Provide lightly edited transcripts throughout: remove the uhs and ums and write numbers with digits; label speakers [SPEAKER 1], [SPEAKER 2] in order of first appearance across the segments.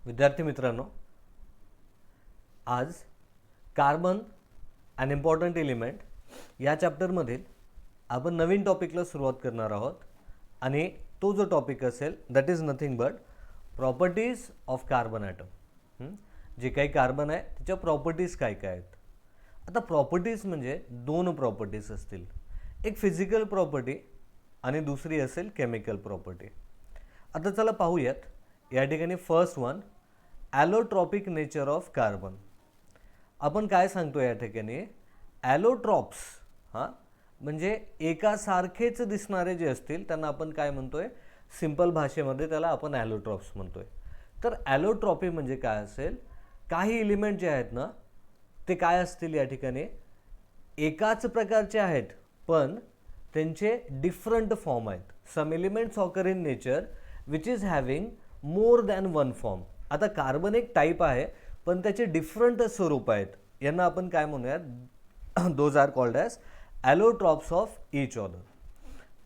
[SPEAKER 1] विद्यार्थी मित्रांनो, आज कार्बन अन इम्पॉर्टंट एलिमेंट या चॅप्टरमधील आपण नवीन टॉपिकला सुरुवात करणार आहोत आणि तो जो टॉपिक असेल that is nothing but properties of carbon atom. जे काही कार्बन आहे त्याच्या प्रॉपर्टीज काय काय आहेत. आता प्रॉपर्टीज म्हणजे दोन प्रॉपर्टीज असतील, एक फिजिकल प्रॉपर्टी आणि दुसरी असेल केमिकल प्रॉपर्टी. आता चला पाहूयात या ठिकाणी first one, allotropic nature of carbon. आपण काय सांगतो या ठिकाणी, ॲलोट्रॉप्स म्हणजे एकासारखेच दिसणारे जे असतील त्यांना आपण काय म्हणतोय, सिंपल भाषेमध्ये त्याला आपण ॲलोट्रॉप्स म्हणतोय. तर ॲलोट्रॉपी म्हणजे काय असेल, काही एलिमेंट जे आहेत ना ते काय असतील या ठिकाणी, एकाच प्रकारचे आहेत पण त्यांचे डिफरंट फॉर्म आहेत. Some elements occur in nature which is having more than one form. आता कार्बन एक टाईप आहे पण त्याचे डिफरंट स्वरूप आहेत, यांना आपण काय म्हणूयात, those are called as allotropes of each other.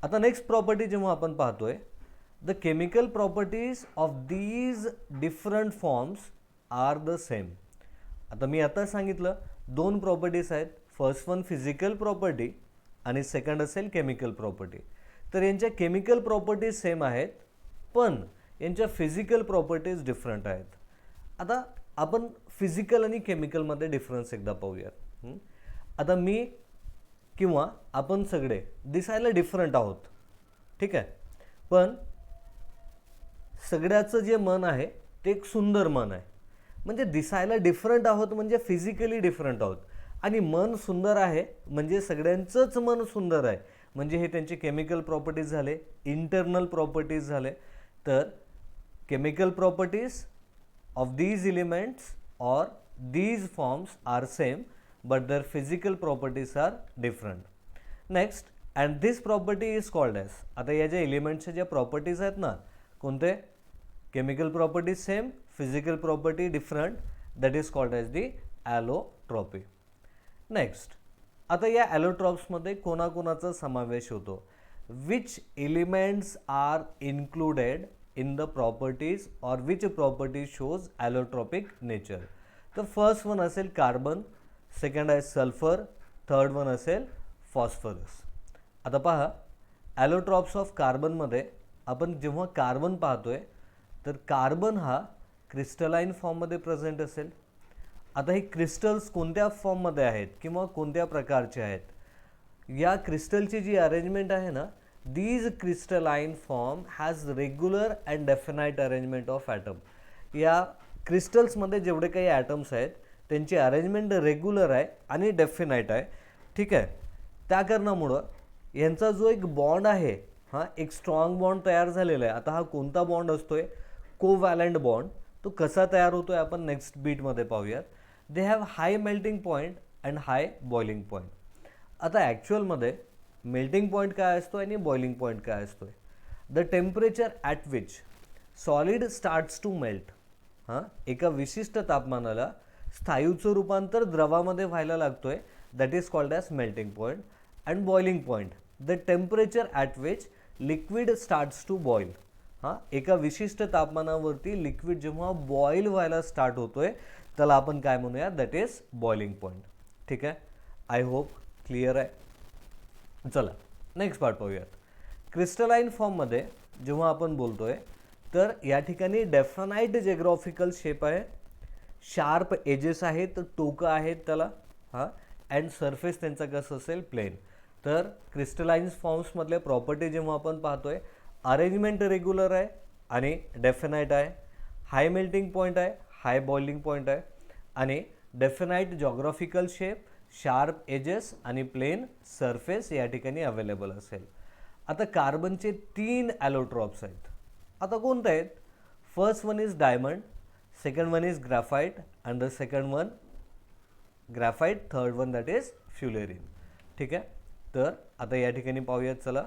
[SPEAKER 1] आता नेक्स्ट प्रॉपर्टी जेव्हा आपण पाहतोय, the chemical properties of these different forms are the same. आता मी आता सांगितलं दोन प्रॉपर्टीज आहेत, फर्स्ट वन फिजिकल प्रॉपर्टी आणि सेकंड असेल केमिकल प्रॉपर्टी. तर यांच्या केमिकल प्रॉपर्टीज सेम आहेत पण यांच्या फिजिकल प्रॉपर्टीज डिफरंट आहेत. आता आपण फिजिकल आणि केमिकलमध्ये डिफरन्स एकदा पाहूयात. आता मी किंवा आपण सगळे दिसायला डिफरंट आहोत, ठीक आहे, पण सगळ्याचं जे मन आहे ते एक सुंदर मन आहे. म्हणजे दिसायला डिफरंट आहोत म्हणजे फिजिकली डिफरंट आहोत, आणि मन सुंदर आहे म्हणजे सगळ्यांचंच मन सुंदर आहे, म्हणजे हे त्यांचे केमिकल प्रॉपर्टीज झाले, इंटरनल प्रॉपर्टीज झाले. तर chemical properties of these elements or these forms are same but their physical properties are different. Next, and this property is called as, आता या ज्या एलिमेंट्सच्या ज्या प्रॉपर्टीज आहेत ना, कोणते, chemical properties same, physical property different, that is called as the allotropy. Next, आता या ॲलोट्रॉप्समध्ये कोणाकोणाचा समावेश होतो, which elements are included in the properties or which property shows allotropic nature. तर फर्स्ट वन असेल कार्बन, सेकंड आहे सल्फर, थर्ड वन असेल फॉस्फरस. आता पहा, ॲलोट्रॉप्स ऑफ कार्बनमध्ये आपण जेव्हा कार्बन पाहतोय तर कार्बन हा क्रिस्टलाइन फॉर्ममध्ये प्रेझेंट असेल. आता हे क्रिस्टल्स कोणत्या फॉर्ममध्ये आहेत किंवा कोणत्या प्रकारचे आहेत, या क्रिस्टलची जी अरेंजमेंट आहे ना, these crystalline form has regular and definite arrangement of atom. या क्रिस्टल्समध्ये जेवढे काही ॲटम्स आहेत त्यांची अरेंजमेंट रेग्युलर आहे आणि डेफिनाईट आहे, ठीक आहे. त्या कारणामुळं यांचा जो एक बॉन्ड आहे, एक स्ट्रॉंग बॉन्ड तयार झालेला आहे. आता हा कोणता बॉन्ड असतोय, कोव्हॅलंट बॉन्ड. तो कसा तयार होतोय आपण नेक्स्ट बीटमध्ये पाहूयात. They have high melting point and high boiling point. आता ॲक्च्युअलमध्ये मेल्टिंग पॉईंट काय असतो आणि बॉइलिंग पॉईंट काय असतो, the temperature at which solid starts to melt. एका विशिष्ट तापमानाला स्थायूचं रूपांतर द्रवामध्ये व्हायला लागतोय, that is called as melting point. And boiling point, the temperature at which liquid starts to boil. एका विशिष्ट तापमानावरती लिक्विड जेव्हा बॉईल व्हायला स्टार्ट होतोय त्याला आपण काय म्हणूया, दॅट इज बॉइलिंग पॉईंट. ठीक आहे, आय होप क्लिअर आहे. चला नेक्स्ट पार्ट पाहूयात. क्रिस्टलाइन फॉर्ममध्ये जेव्हा आपण बोलतोय तर या ठिकाणी डेफिनाइट जिओग्राफिकल शेप आहे, शार्प एजेस आहेत, टोकं आहेत त्याला, अँड सरफेस त्यांचा कसं असेल, प्लेन. तर क्रिस्टलाइन फॉर्म्समधले प्रॉपर्टी जेव्हा आपण पाहतोय, अरेंजमेंट रेग्युलर आहे आणि डेफिनाइट आहे, हाय मेल्टिंग पॉईंट आहे, हाय बॉइलिंग पॉईंट आहे, आणि definite geographical shape, sharp edges आणि प्लेन सरफेस या ठिकाणी अवेलेबल असेल. आता कार्बनचे 3 ॲलोट्रॉप्स आहेत. आता कोणते आहेत, first one is diamond, second one is graphite and the second one graphite, third one that is fullerene. ठीक आहे, तर आता या ठिकाणी पाहूयात. चला,